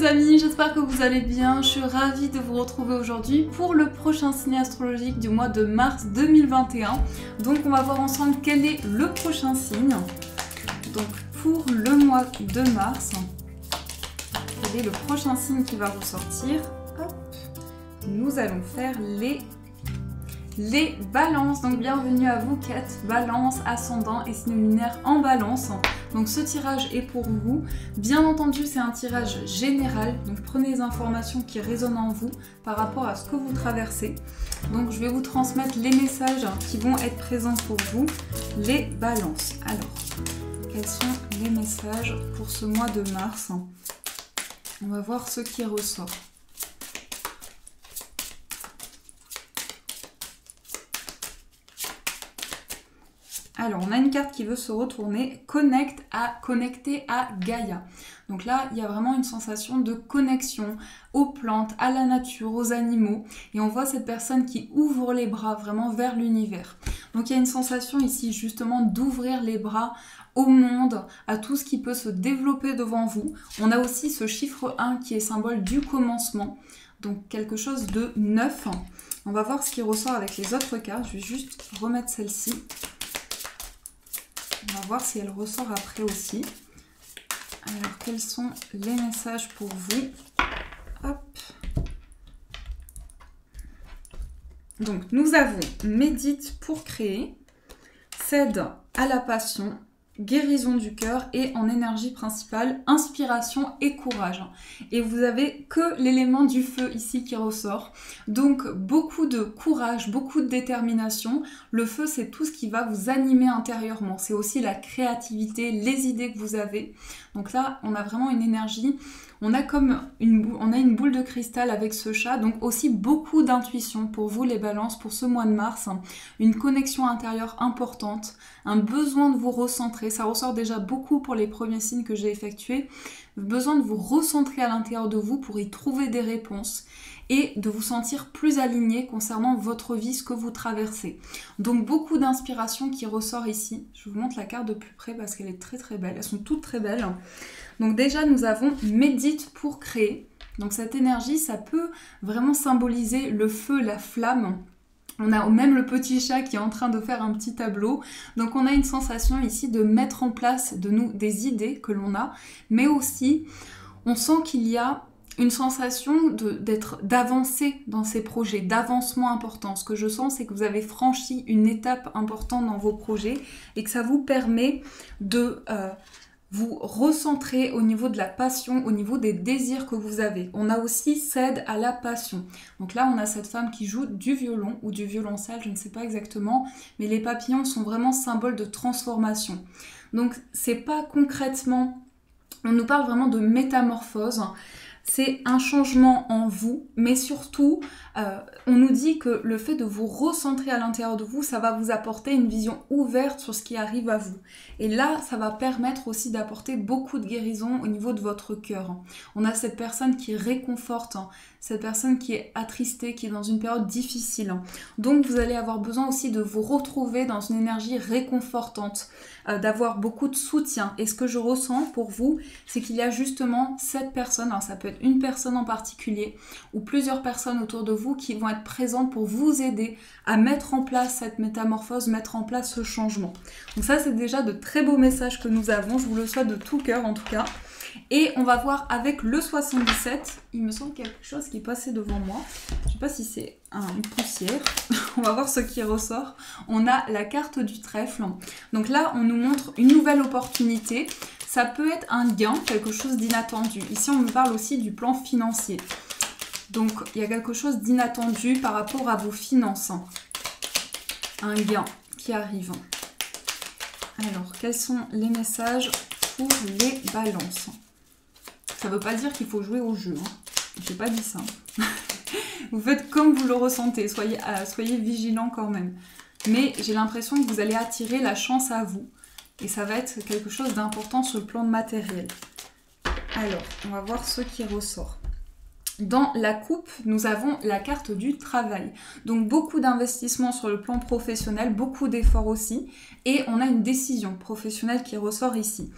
les amis, j'espère que vous allez bien. Je suis ravie de vous retrouver aujourd'hui pour le prochain signe astrologique du mois de mars 2021. Donc on va voir ensemble quel est le prochain signe. Donc pour le mois de mars, quel est le prochain signe qui va ressortir? Hop. Nous allons faire les balances. Donc bienvenue à vous Kate, balance, ascendant et signe lunaire en balance. Donc ce tirage est pour vous. Bien entendu c'est un tirage général, donc prenez les informations qui résonnent en vous par rapport à ce que vous traversez. Donc je vais vous transmettre les messages qui vont être présents pour vous, les balances. Alors, quels sont les messages pour ce mois de mars? On va voir ce qui ressort. Alors, on a une carte qui veut se retourner, connecter à Gaïa. Donc là, il y a vraiment une sensation de connexion aux plantes, à la nature, aux animaux. Et on voit cette personne qui ouvre les bras vraiment vers l'univers. Donc il y a une sensation ici justement d'ouvrir les bras au monde, à tout ce qui peut se développer devant vous. On a aussi ce chiffre 1 qui est symbole du commencement. Donc quelque chose de neuf. On va voir ce qui ressort avec les autres cartes. Je vais juste remettre celle-ci. On va voir si elle ressort après aussi. Alors, quels sont les messages pour vous? Hop. Donc, nous avons médite pour créer, cède à la passion, guérison du cœur et en énergie principale, inspiration et courage. Et vous avez que l'élément du feu ici qui ressort. Donc beaucoup de courage, beaucoup de détermination. Le feu, c'est tout ce qui va vous animer intérieurement. C'est aussi la créativité, les idées que vous avez. Donc là, on a vraiment une énergie. On a comme une boule de cristal avec ce chat, donc aussi beaucoup d'intuition pour vous les balances pour ce mois de mars, une connexion intérieure importante, un besoin de vous recentrer, ça ressort déjà beaucoup pour les premiers signes que j'ai effectués, besoin de vous recentrer à l'intérieur de vous pour y trouver des réponses et de vous sentir plus aligné concernant votre vie, ce que vous traversez. Donc beaucoup d'inspiration qui ressort ici. Je vous montre la carte de plus près parce qu'elle est très très belle, elles sont toutes très belles. Donc déjà nous avons médite pour créer. Donc cette énergie, ça peut vraiment symboliser le feu, la flamme. On a même le petit chat qui est en train de faire un petit tableau. Donc on a une sensation ici de mettre en place des idées que l'on a, mais aussi on sent qu'il y a une sensation d'avancer dans ces projets, d'avancement important. Ce que je sens, c'est que vous avez franchi une étape importante dans vos projets et que ça vous permet de vous recentrer au niveau de la passion, au niveau des désirs que vous avez. On a aussi cède à la passion. Donc là, on a cette femme qui joue du violon ou du violoncelle, je ne sais pas exactement, mais les papillons sont vraiment symboles de transformation. Donc c'est pas concrètement, on nous parle vraiment de métamorphose. C'est un changement en vous, mais surtout, on nous dit que le fait de vous recentrer à l'intérieur de vous, ça va vous apporter une vision ouverte sur ce qui arrive à vous. Et là, ça va permettre aussi d'apporter beaucoup de guérison au niveau de votre cœur. On a cette personne qui réconforte, cette personne qui est attristée, qui est dans une période difficile. Donc, vous allez avoir besoin aussi de vous retrouver dans une énergie réconfortante, d'avoir beaucoup de soutien. Et ce que je ressens pour vous, c'est qu'il y a justement cette personne, alors ça peut être une personne en particulier, ou plusieurs personnes autour de vous qui vont être présentes pour vous aider à mettre en place cette métamorphose, mettre en place ce changement. Donc ça, c'est déjà de très beaux messages que nous avons, je vous le souhaite de tout cœur en tout cas. Et on va voir avec le 77, il me semble qu'il y a quelque chose qui est passé devant moi. Je ne sais pas si c'est une poussière. On va voir ce qui ressort. On a la carte du trèfle. Donc là, on nous montre une nouvelle opportunité. Ça peut être un gain, quelque chose d'inattendu. Ici, on me parle aussi du plan financier. Donc, il y a quelque chose d'inattendu par rapport à vos finances. Un gain qui arrive. Alors, quels sont les messages pour les balances? Ça ne veut pas dire qu'il faut jouer au jeu. Je n'ai pas dit ça. Vous faites comme vous le ressentez. Soyez vigilants quand même. Mais j'ai l'impression que vous allez attirer la chance à vous. Et ça va être quelque chose d'important sur le plan matériel. Alors, on va voir ce qui ressort. Dans la coupe, nous avons la carte du travail. Donc beaucoup d'investissements sur le plan professionnel, beaucoup d'efforts aussi. Et on a une décision professionnelle qui ressort ici.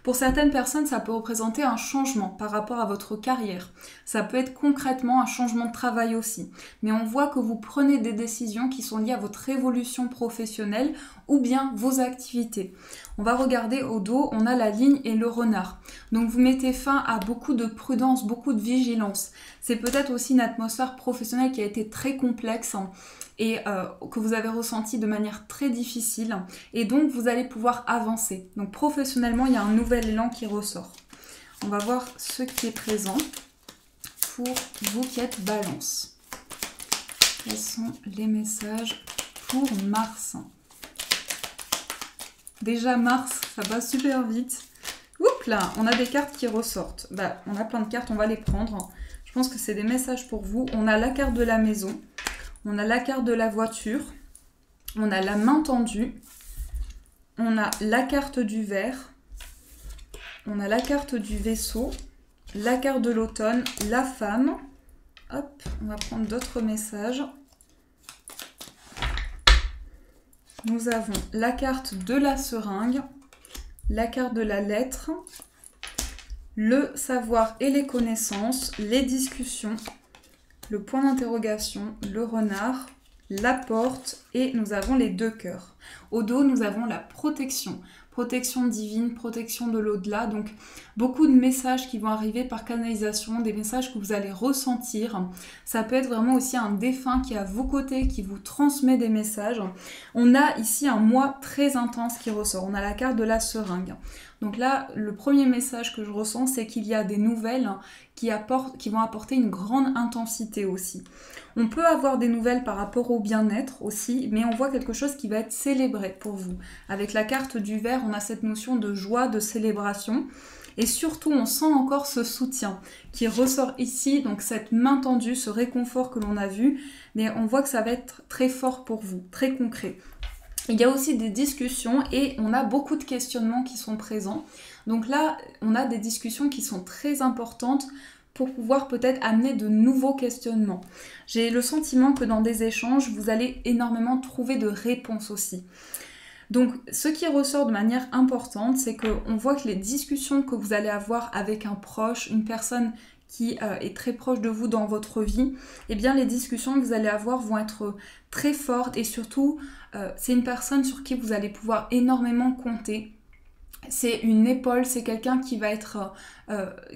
Pour certaines personnes, ça peut représenter un changement par rapport à votre carrière. Ça peut être concrètement un changement de travail aussi. Mais on voit que vous prenez des décisions qui sont liées à votre évolution professionnelle ou bien vos activités. On va regarder au dos, on a la ligne et le renard. Donc vous mettez fin à beaucoup de prudence, beaucoup de vigilance. C'est peut-être aussi une atmosphère professionnelle qui a été très complexe et que vous avez ressenti de manière très difficile. Et donc vous allez pouvoir avancer. Donc professionnellement, il y a un nouvel élan qui ressort. On va voir ce qui est présent pour vous qui êtes Balance. Quels sont les messages pour Mars ? Déjà Mars, ça va super vite. Oups là, on a des cartes qui ressortent. Bah, on a plein de cartes, on va les prendre. Je pense que c'est des messages pour vous. On a la carte de la maison, on a la carte de la voiture, on a la main tendue, on a la carte du verre, on a la carte du vaisseau, la carte de l'automne, la femme. Hop, on va prendre d'autres messages. Nous avons la carte de la seringue, la carte de la lettre, le savoir et les connaissances, les discussions, le point d'interrogation, le renard, la porte et nous avons les 2 cœurs. Au dos, nous avons la protection. Protection divine, protection de l'au-delà. Donc, beaucoup de messages qui vont arriver par canalisation, des messages que vous allez ressentir. Ça peut être vraiment aussi un défunt qui est à vos côtés, qui vous transmet des messages. On a ici un mois très intense qui ressort. On a la carte de la seringue. Donc là, le premier message que je ressens, c'est qu'il y a des nouvelles qui vont apporter une grande intensité aussi. On peut avoir des nouvelles par rapport au bien-être aussi, mais on voit quelque chose qui va être célébré pour vous. Avec la carte du verre, on a cette notion de joie, de célébration. Et surtout, on sent encore ce soutien qui ressort ici, donc cette main tendue, ce réconfort que l'on a vu. Mais on voit que ça va être très fort pour vous, très concret. Il y a aussi des discussions et on a beaucoup de questionnements qui sont présents. Donc là, on a des discussions qui sont très importantes pour pouvoir peut-être amener de nouveaux questionnements. J'ai le sentiment que dans des échanges, vous allez énormément trouver de réponses aussi. Donc, ce qui ressort de manière importante, c'est qu'on voit que les discussions que vous allez avoir avec un proche, une personne qui est très proche de vous dans votre vie, eh bien les discussions que vous allez avoir vont être très fortes et surtout, c'est une personne sur qui vous allez pouvoir énormément compter. C'est une épaule, c'est quelqu'un qui va être,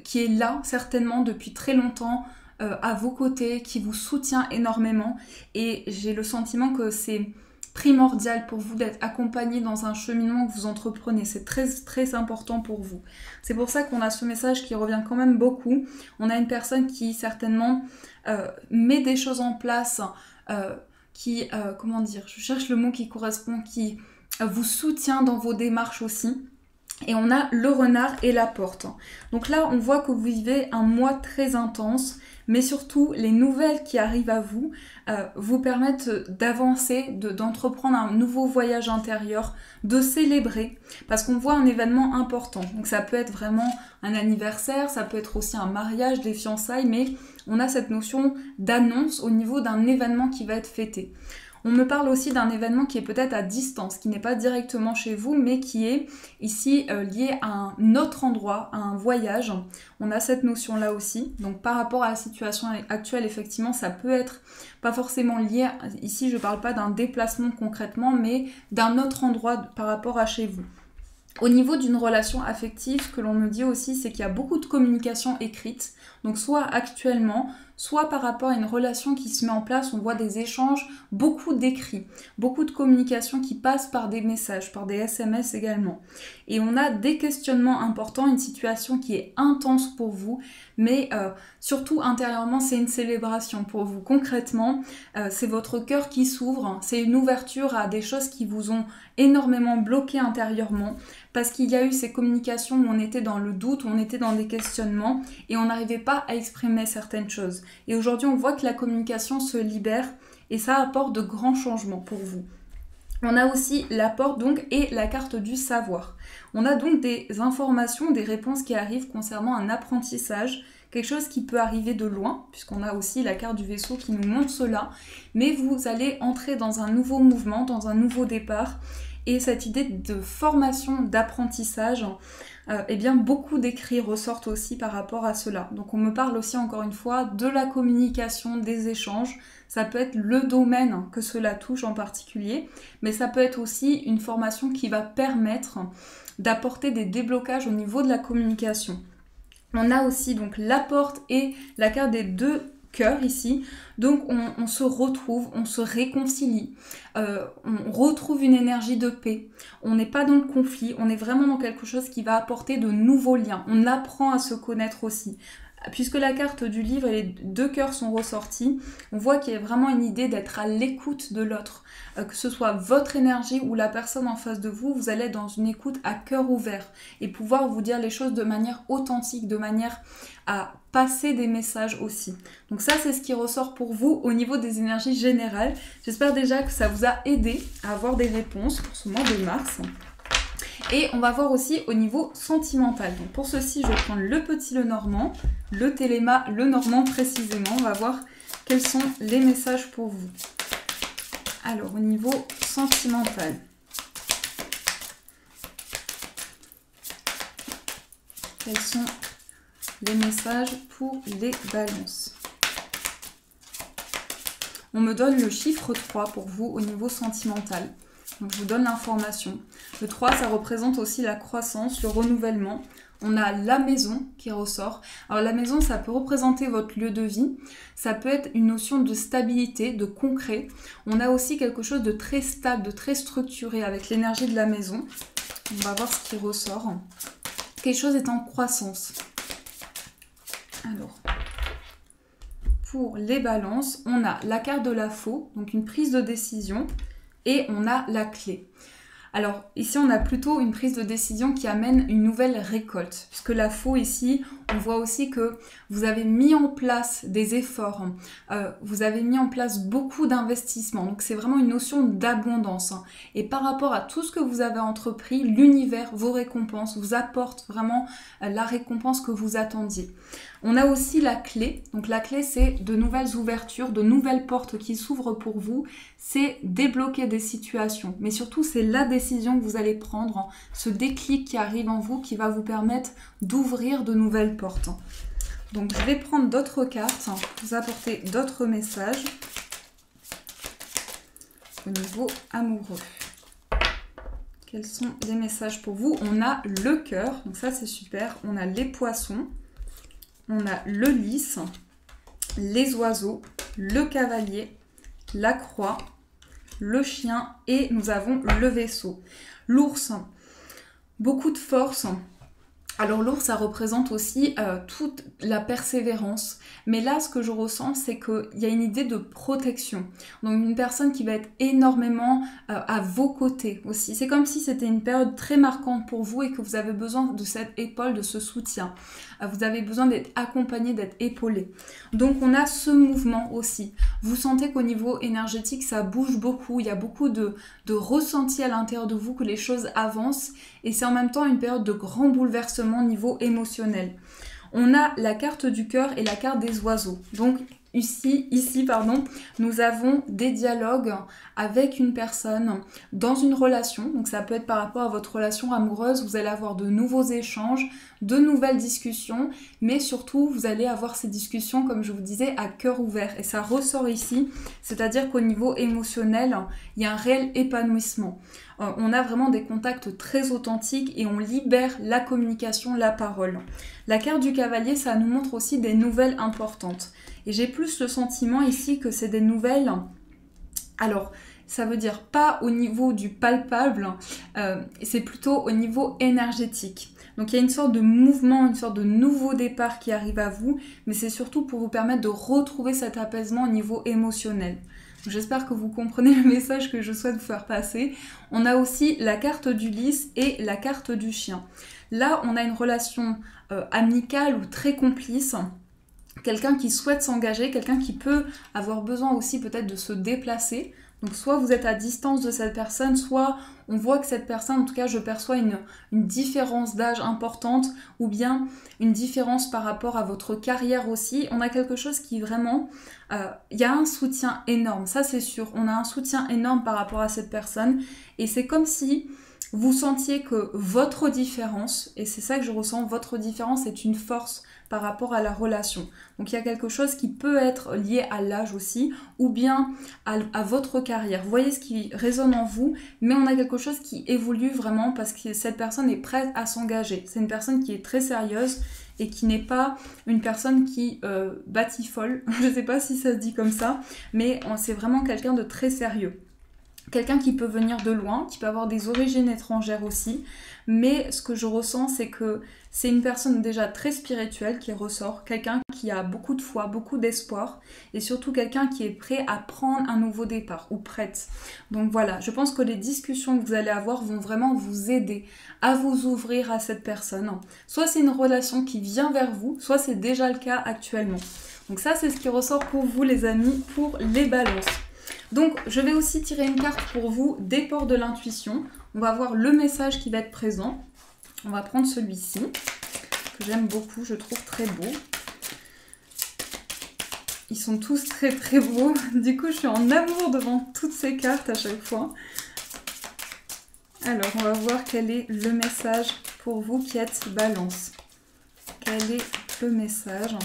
qui est là certainement depuis très longtemps, à vos côtés, qui vous soutient énormément et j'ai le sentiment que c'est primordial pour vous d'être accompagné dans un cheminement que vous entreprenez. C'est très très important pour vous. C'est pour ça qu'on a ce message qui revient quand même beaucoup. On a une personne qui certainement met des choses en place, comment dire, je cherche le mot qui correspond, qui vous soutient dans vos démarches aussi. Et on a le renard et la porte. Donc là, on voit que vous vivez un mois très intense, mais surtout, les nouvelles qui arrivent à vous vous permettent d'avancer, d'entreprendre un nouveau voyage intérieur, de célébrer, parce qu'on voit un événement important. Donc ça peut être vraiment un anniversaire, ça peut être aussi un mariage, des fiançailles, mais on a cette notion d'annonce au niveau d'un événement qui va être fêté. On me parle aussi d'un événement qui est peut-être à distance, qui n'est pas directement chez vous, mais qui est ici lié à un autre endroit, à un voyage. On a cette notion-là aussi. Donc par rapport à la situation actuelle, effectivement, ça peut être pas forcément lié. Ici, je ne parle pas d'un déplacement concrètement, mais d'un autre endroit par rapport à chez vous. Au niveau d'une relation affective, ce que l'on me dit aussi, c'est qu'il y a beaucoup de communication écrite. Donc soit actuellement, soit par rapport à une relation qui se met en place, on voit des échanges, beaucoup d'écrits, beaucoup de communication qui passe par des messages, par des SMS également. Et on a des questionnements importants, une situation qui est intense pour vous, mais surtout intérieurement, c'est une célébration pour vous. Concrètement, c'est votre cœur qui s'ouvre, c'est une ouverture à des choses qui vous ont énormément bloqué intérieurement, parce qu'il y a eu ces communications où on était dans le doute, où on était dans des questionnements, et on n'arrivait pas à exprimer certaines choses. Et aujourd'hui, on voit que la communication se libère, et ça apporte de grands changements pour vous. On a aussi la porte donc et la carte du savoir. On a donc des informations, des réponses qui arrivent concernant un apprentissage, quelque chose qui peut arriver de loin, puisqu'on a aussi la carte du vaisseau qui nous montre cela, mais vous allez entrer dans un nouveau mouvement, dans un nouveau départ, et cette idée de formation, d'apprentissage, eh bien beaucoup d'écrits ressortent aussi par rapport à cela. Donc on me parle aussi encore une fois de la communication, des échanges. Ça peut être le domaine que cela touche en particulier, mais ça peut être aussi une formation qui va permettre d'apporter des déblocages au niveau de la communication. On a aussi donc la porte et la carte des 2 cœurs ici, donc on se retrouve, on se réconcilie, on retrouve une énergie de paix, on n'est pas dans le conflit, on est vraiment dans quelque chose qui va apporter de nouveaux liens, on apprend à se connaître aussi. Puisque la carte du livre et les 2 cœurs sont ressortis, on voit qu'il y a vraiment une idée d'être à l'écoute de l'autre. Que ce soit votre énergie ou la personne en face de vous, vous allez être dans une écoute à cœur ouvert et pouvoir vous dire les choses de manière authentique, de manière à passer des messages aussi. Donc ça, c'est ce qui ressort pour vous au niveau des énergies générales. J'espère déjà que ça vous a aidé à avoir des réponses pour ce mois de mars. Et on va voir aussi au niveau sentimental. Donc pour ceci, je vais prendre le petit Lenormand, le Téléma, le Normand précisément. On va voir quels sont les messages pour vous. Alors au niveau sentimental. Quels sont les messages pour les balances? On me donne le chiffre 3 pour vous au niveau sentimental. Donc je vous donne l'information. Le 3, ça représente aussi la croissance, le renouvellement. On a la maison qui ressort. Alors la maison, ça peut représenter votre lieu de vie. Ça peut être une notion de stabilité, de concret. On a aussi quelque chose de très stable, de très structuré avec l'énergie de la maison. On va voir ce qui ressort. Quelque chose est en croissance. Alors, pour les balances, on a la carte de la faux, donc une prise de décision. Et on a la clé. Alors ici on a plutôt une prise de décision qui amène une nouvelle récolte. Puisque la faux ici, on voit aussi que vous avez mis en place des efforts. Vous avez mis en place beaucoup d'investissements. Donc c'est vraiment une notion d'abondance. Et par rapport à tout ce que vous avez entrepris, l'univers, vos récompenses, vous apporte vraiment la récompense que vous attendiez. On a aussi la clé. Donc la clé, c'est de nouvelles ouvertures, de nouvelles portes qui s'ouvrent pour vous. C'est débloquer des situations. Mais surtout, c'est la décision que vous allez prendre, ce déclic qui arrive en vous qui va vous permettre d'ouvrir de nouvelles portes. Donc je vais prendre d'autres cartes, vous apporter d'autres messages au niveau amoureux. Quels sont les messages pour vous? On a le cœur, donc ça c'est super. On a les poissons. On a le lys, les oiseaux, le cavalier, la croix, le chien et nous avons le vaisseau. L'ours, beaucoup de force. Alors l'ours, ça représente aussi toute la persévérance. Mais là, ce que je ressens, c'est qu'il y a une idée de protection. Donc une personne qui va être énormément à vos côtés aussi. C'est comme si c'était une période très marquante pour vous et que vous avez besoin de cette épaule, de ce soutien. Vous avez besoin d'être accompagné, d'être épaulé. Donc on a ce mouvement aussi. Vous sentez qu'au niveau énergétique, ça bouge beaucoup. Il y a beaucoup de ressenti à l'intérieur de vous, que les choses avancent. Et c'est en même temps une période de grand bouleversement au niveau émotionnel. On a la carte du cœur et la carte des oiseaux. Donc ici, nous avons des dialogues avec une personne dans une relation. Donc ça peut être par rapport à votre relation amoureuse. Vous allez avoir de nouveaux échanges, de nouvelles discussions. Mais surtout, vous allez avoir ces discussions, comme je vous disais, à cœur ouvert. Et ça ressort ici. C'est-à-dire qu'au niveau émotionnel, il y a un réel épanouissement. On a vraiment des contacts très authentiques et on libère la communication, la parole. La carte du cavalier, ça nous montre aussi des nouvelles importantes. Et j'ai plus le sentiment ici que c'est des nouvelles... Alors, ça veut dire pas au niveau du palpable, c'est plutôt au niveau énergétique. Donc il y a une sorte de mouvement, une sorte de nouveau départ qui arrive à vous, mais c'est surtout pour vous permettre de retrouver cet apaisement au niveau émotionnel. J'espère que vous comprenez le message que je souhaite vous faire passer. On a aussi la carte du lys et la carte du chien. Là, on a une relation amicale ou très complice. Quelqu'un qui souhaite s'engager, quelqu'un qui peut avoir besoin aussi peut-être de se déplacer. Donc soit vous êtes à distance de cette personne, soit on voit que cette personne, en tout cas je perçois une différence d'âge importante ou bien une différence par rapport à votre carrière aussi. On a quelque chose qui vraiment, il y a un soutien énorme, ça c'est sûr. On a un soutien énorme par rapport à cette personne et c'est comme si vous sentiez que votre différence, et c'est ça que je ressens, votre différence est une force par rapport à la relation. Donc il y a quelque chose qui peut être lié à l'âge aussi, ou bien à votre carrière. Vous voyez ce qui résonne en vous, mais on a quelque chose qui évolue vraiment parce que cette personne est prête à s'engager. C'est une personne qui est très sérieuse et qui n'est pas une personne qui batifole. Je ne sais pas si ça se dit comme ça, mais c'est vraiment quelqu'un de très sérieux. Quelqu'un qui peut venir de loin, qui peut avoir des origines étrangères aussi, mais ce que je ressens, c'est que c'est une personne déjà très spirituelle qui ressort, quelqu'un qui a beaucoup de foi, beaucoup d'espoir, et surtout quelqu'un qui est prêt à prendre un nouveau départ, ou prête. Donc voilà, je pense que les discussions que vous allez avoir vont vraiment vous aider à vous ouvrir à cette personne. Soit c'est une relation qui vient vers vous, soit c'est déjà le cas actuellement. Donc ça, c'est ce qui ressort pour vous les amis, pour les balances. Donc, je vais aussi tirer une carte pour vous des ports de l'intuition. On va voir le message qui va être présent. On va prendre celui-ci, que j'aime beaucoup, je trouve très beau. Ils sont tous très très beaux. Du coup, je suis en amour devant toutes ces cartes à chaque fois. Alors, on va voir quel est le message pour vous qui êtes Balance. Quel est le message ?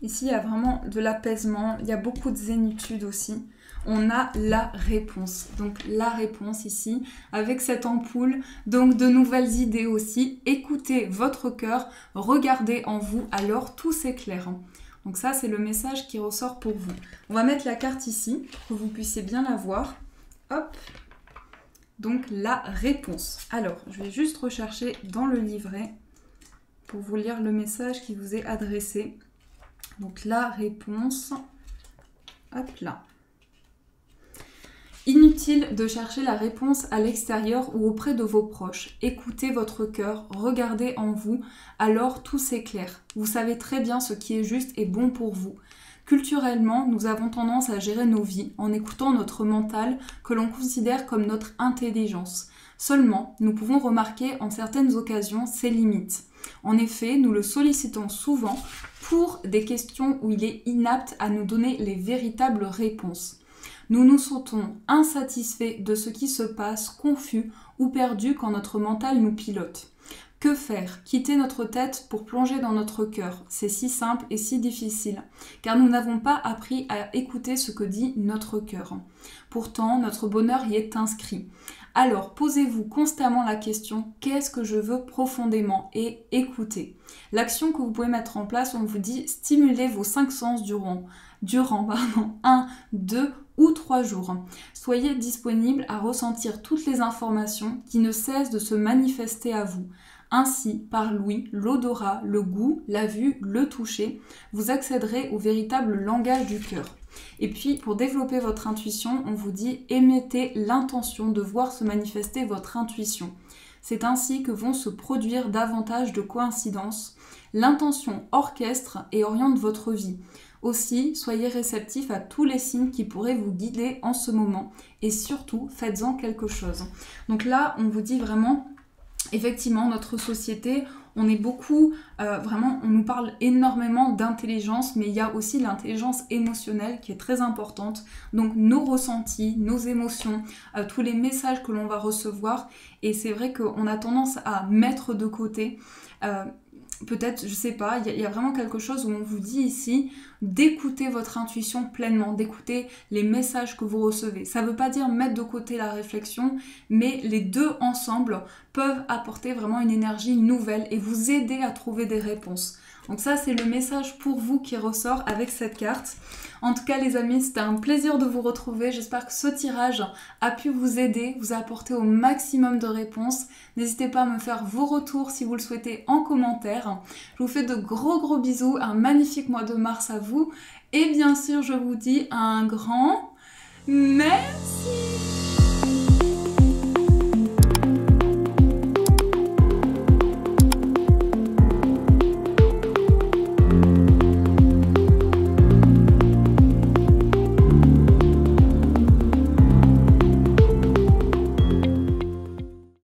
Ici, il y a vraiment de l'apaisement, il y a beaucoup de zénitude aussi. On a la réponse. Donc la réponse ici, avec cette ampoule, donc de nouvelles idées aussi. Écoutez votre cœur, regardez en vous, alors tout s'éclaire. Donc ça, c'est le message qui ressort pour vous. On va mettre la carte ici, pour que vous puissiez bien la voir. Hop. Donc la réponse. Alors, je vais juste rechercher dans le livret pour vous lire le message qui vous est adressé. Donc la réponse, hop là. Inutile de chercher la réponse à l'extérieur ou auprès de vos proches. Écoutez votre cœur, regardez en vous, alors tout s'éclaire. Vous savez très bien ce qui est juste et bon pour vous. Culturellement, nous avons tendance à gérer nos vies en écoutant notre mental que l'on considère comme notre intelligence. Seulement, nous pouvons remarquer en certaines occasions ses limites. En effet, nous le sollicitons souvent pour des questions où il est inapte à nous donner les véritables réponses. Nous nous sentons insatisfaits de ce qui se passe, confus ou perdus quand notre mental nous pilote. Que faire ? Quitter notre tête pour plonger dans notre cœur. C'est si simple et si difficile, car nous n'avons pas appris à écouter ce que dit notre cœur. Pourtant, notre bonheur y est inscrit. Alors, posez-vous constamment la question « Qu'est-ce que je veux profondément ?» et écoutez. L'action que vous pouvez mettre en place, on vous dit « Stimulez vos 5 sens durant 1, 2 ou 3 jours. Soyez disponible à ressentir toutes les informations qui ne cessent de se manifester à vous. Ainsi, par l'ouïe, l'odorat, le goût, la vue, le toucher, vous accéderez au véritable langage du cœur. Et puis, pour développer votre intuition, on vous dit émettez l'intention de voir se manifester votre intuition. C'est ainsi que vont se produire davantage de coïncidences. L'intention orchestre et oriente votre vie. Aussi, soyez réceptif à tous les signes qui pourraient vous guider en ce moment. Et surtout, faites-en quelque chose. Donc là, on vous dit vraiment... Effectivement, notre société, on est beaucoup, vraiment, on nous parle énormément d'intelligence, mais il y a aussi l'intelligence émotionnelle qui est très importante. Donc nos ressentis, nos émotions, tous les messages que l'on va recevoir. Et c'est vrai qu'on a tendance à mettre de côté, peut-être, je sais pas, il y a vraiment quelque chose où on vous dit ici d'écouter votre intuition pleinement, d'écouter les messages que vous recevez. Ça ne veut pas dire mettre de côté la réflexion, mais les deux ensemble peuvent apporter vraiment une énergie nouvelle et vous aider à trouver des réponses. Donc ça, c'est le message pour vous qui ressort avec cette carte. En tout cas, les amis, c'était un plaisir de vous retrouver. J'espère que ce tirage a pu vous aider, vous apporter au maximum de réponses. N'hésitez pas à me faire vos retours si vous le souhaitez en commentaire. Je vous fais de gros bisous, un magnifique mois de mars à vous. Et bien sûr, je vous dis un grand merci.